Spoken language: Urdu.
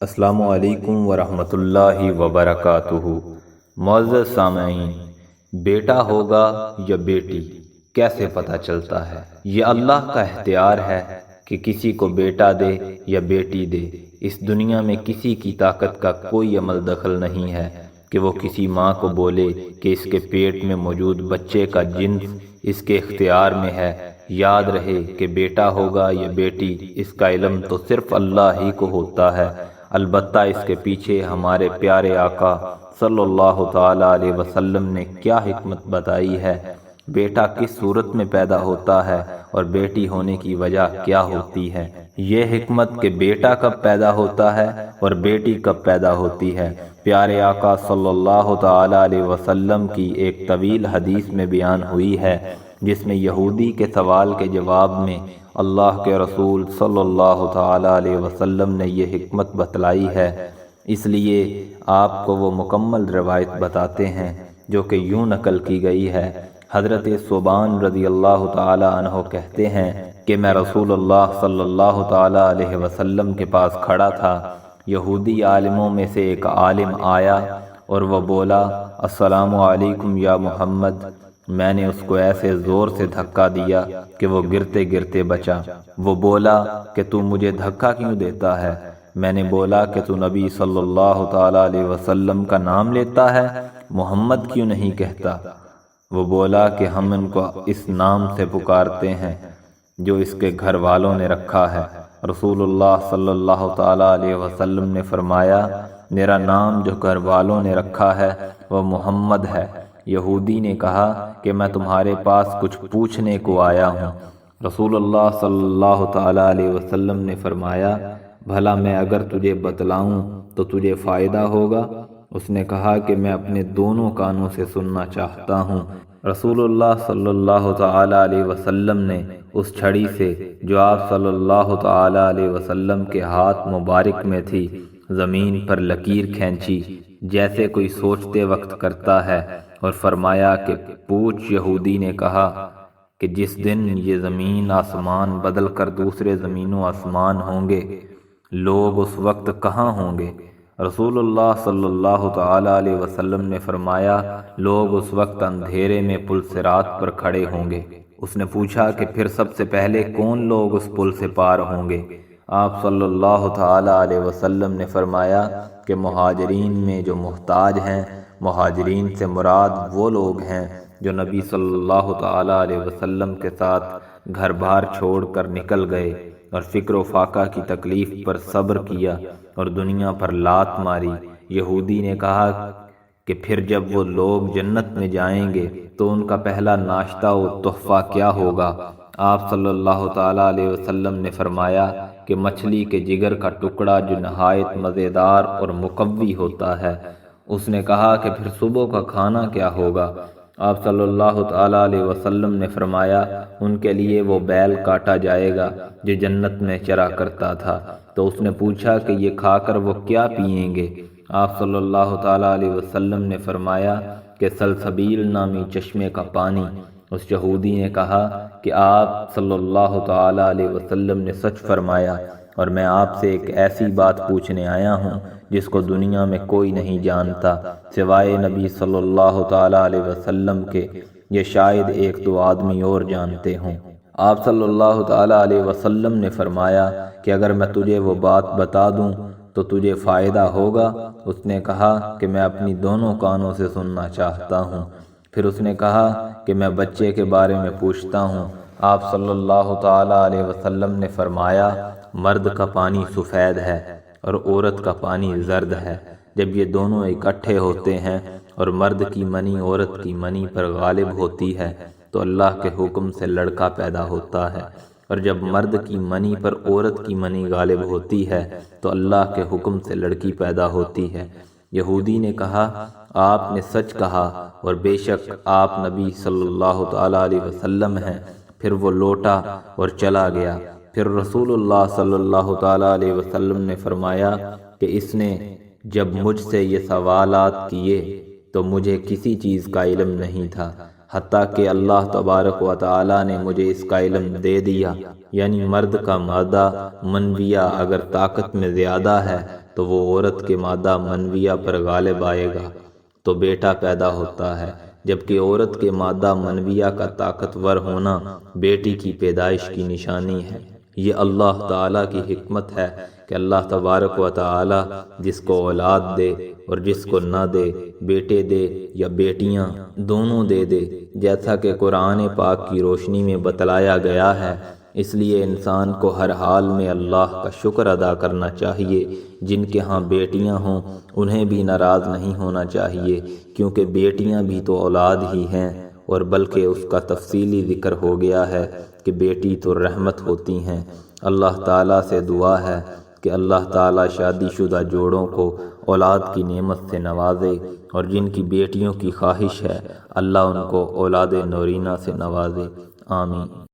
السلام علیکم ورحمۃ اللہ وبرکاتہ۔ معزز سامعین، بیٹا ہوگا یا بیٹی کیسے پتہ چلتا ہے؟ یہ اللہ کا اختیار ہے کہ کسی کو بیٹا دے یا بیٹی دے۔ اس دنیا میں کسی کی طاقت کا کوئی عمل دخل نہیں ہے کہ وہ کسی ماں کو بولے کہ اس کے پیٹ میں موجود بچے کا جنس اس کے اختیار میں ہے۔ یاد رہے کہ بیٹا ہوگا یا بیٹی، اس کا علم تو صرف اللہ ہی کو ہوتا ہے۔ البتہ اس کے پیچھے ہمارے پیارے آقا صلی اللہ تعالی علیہ وسلم نے کیا حکمت بتائی ہے، بیٹا کس صورت میں پیدا ہوتا ہے اور بیٹی ہونے کی وجہ کیا ہوتی ہے۔ یہ حکمت کہ بیٹا کب پیدا ہوتا ہے اور بیٹی کب پیدا ہوتی ہے، پیارے آقا صلی اللہ تعالی علیہ وسلم کی ایک طویل حدیث میں بیان ہوئی ہے، جس میں یہودی کے سوال کے جواب میں اللہ کے رسول صلی اللہ تعالی علیہ وسلم نے یہ حکمت بتلائی ہے۔ اس لیے آپ کو وہ مکمل روایت بتاتے ہیں جو کہ یوں نقل کی گئی ہے۔ حضرت ثوبان رضی اللہ تعالی عنہ کہتے ہیں کہ میں رسول اللہ صلی اللہ تعالی علیہ وسلم کے پاس کھڑا تھا۔ یہودی عالموں میں سے ایک عالم آیا اور وہ بولا، السلام علیکم یا محمد۔ میں نے اس کو ایسے زور سے دھکا دیا کہ وہ گرتے گرتے بچا۔ وہ بولا کہ تو مجھے دھکا کیوں دیتا ہے؟ میں نے بولا کہ تو نبی صلی اللہ تعالی علیہ وسلم کا نام لیتا ہے، محمد کیوں نہیں کہتا؟ وہ بولا کہ ہم ان کو اس نام سے پکارتے ہیں جو اس کے گھر والوں نے رکھا ہے۔ رسول اللہ صلی اللہ تعالی علیہ وسلم نے فرمایا، میرا نام جو گھر والوں نے رکھا ہے وہ محمد ہے۔ یہودی نے کہا کہ میں تمہارے پاس کچھ پوچھنے کو آیا ہوں۔ رسول اللہ صلی اللہ تعالی علیہ وسلم نے فرمایا، بھلا میں اگر تجھے بتلاؤں تو تجھے فائدہ ہوگا؟ اس نے کہا کہ میں اپنے دونوں کانوں سے سننا چاہتا ہوں۔ رسول اللہ صلی اللہ تعالی علیہ وسلم نے اس چھڑی سے جو آپ صلی اللہ تعالی علیہ وسلم کے ہاتھ مبارک میں تھی زمین پر لکیر کھینچی جیسے کوئی سوچتے وقت کرتا ہے، اور فرمایا کہ پوچھ۔ یہودی نے کہا کہ جس دن یہ زمین آسمان بدل کر دوسرے زمین و آسمان ہوں گے، لوگ اس وقت کہاں ہوں گے؟ رسول اللہ صلی اللہ تعالی علیہ وسلم نے فرمایا، لوگ اس وقت اندھیرے میں پل صراط پر کھڑے ہوں گے۔ اس نے پوچھا کہ پھر سب سے پہلے کون لوگ اس پل سے پار ہوں گے؟ آپ صلی اللہ تعالی علیہ وسلم نے فرمایا کہ مہاجرین میں جو محتاج ہیں۔ مہاجرین سے مراد وہ لوگ ہیں جو نبی صلی اللہ تعالی علیہ وسلم کے ساتھ گھر بار چھوڑ کر نکل گئے اور فکر و فاقہ کی تکلیف پر صبر کیا اور دنیا پر لات ماری۔ یہودی نے کہا کہ پھر جب وہ لوگ جنت میں جائیں گے تو ان کا پہلا ناشتہ و تحفہ کیا ہوگا؟ آپ صلی اللہ تعالی علیہ وسلم نے فرمایا کہ مچھلی کے جگر کا ٹکڑا جو نہایت مزیدار اور مقوی ہوتا ہے۔ اس نے کہا کہ پھر صبح کا کھانا کیا ہوگا؟ آپ صلی اللہ تعالی علیہ وسلم نے فرمایا، ان کے لیے وہ بیل کاٹا جائے گا جو جنت میں چرا کرتا تھا۔ تو اس نے پوچھا کہ یہ کھا کر وہ کیا پئیں گے؟ آپ صلی اللہ تعالی علیہ وسلم نے فرمایا کہ سلسبیل نامی چشمے کا پانی۔ اس یہودی نے کہا کہ آپ صلی اللہ تعالی علیہ وسلم نے سچ فرمایا، اور میں آپ سے ایک ایسی بات پوچھنے آیا ہوں جس کو دنیا میں کوئی نہیں جانتا سوائے نبی صلی اللہ تعالی علیہ وسلم کے، یہ شاید ایک دو آدمی اور جانتے ہوں۔ آپ صلی اللہ تعالی علیہ وسلم نے فرمایا کہ اگر میں تجھے وہ بات بتا دوں تو تجھے فائدہ ہوگا؟ اس نے کہا کہ میں اپنی دونوں کانوں سے سننا چاہتا ہوں۔ پھر اس نے کہا کہ میں بچے کے بارے میں پوچھتا ہوں۔ آپ صلی اللہ تعالی علیہ وسلم نے فرمایا، مرد کا پانی سفید ہے اور عورت کا پانی زرد ہے۔ جب یہ دونوں اکٹھے ہوتے ہیں اور مرد کی منی عورت کی منی پر غالب ہوتی ہے تو اللہ کے حکم سے لڑکا پیدا ہوتا ہے، اور جب مرد کی منی پر عورت کی منی غالب ہوتی ہے تو اللہ کے حکم سے لڑکی پیدا ہوتی ہے۔ یہودی نے کہا، آپ نے سچ کہا اور بے شک آپ نبی صلی اللہ تعالی علیہ وسلم ہیں۔ پھر وہ لوٹا اور چلا گیا۔ پھر رسول اللہ صلی اللہ تعالی علیہ وسلم نے فرمایا کہ اس نے جب مجھ سے یہ سوالات کیے تو مجھے کسی چیز کا علم نہیں تھا، حتیٰ کہ اللہ تبارک و تعالی نے مجھے اس کا علم دے دیا، یعنی مرد کا مادہ منویہ اگر طاقت میں زیادہ ہے تو وہ عورت کے مادہ منویہ پر غالب آئے گا تو بیٹا پیدا ہوتا ہے، جبکہ عورت کے مادہ منویہ کا طاقتور ہونا بیٹی کی پیدائش کی نشانی ہے۔ یہ اللہ تعالیٰ کی حکمت ہے کہ اللہ تبارک و تعالیٰ جس کو اولاد دے اور جس کو نہ دے، بیٹے دے یا بیٹیاں، دونوں دے دے، جیسا کہ قرآن پاک کی روشنی میں بتلایا گیا ہے۔ اس لیے انسان کو ہر حال میں اللہ کا شکر ادا کرنا چاہیے۔ جن کے ہاں بیٹیاں ہوں انہیں بھی ناراض نہیں ہونا چاہیے، کیونکہ بیٹیاں بھی تو اولاد ہی ہیں، اور بلکہ اس کا تفصیلی ذکر ہو گیا ہے کہ بیٹی تو رحمت ہوتی ہیں۔ اللہ تعالیٰ سے دعا ہے کہ اللہ تعالیٰ شادی شدہ جوڑوں کو اولاد کی نعمت سے نوازے، اور جن کی بیٹیوں کی خواہش ہے اللہ ان کو اولاد نورینہ سے نوازے۔ آمین۔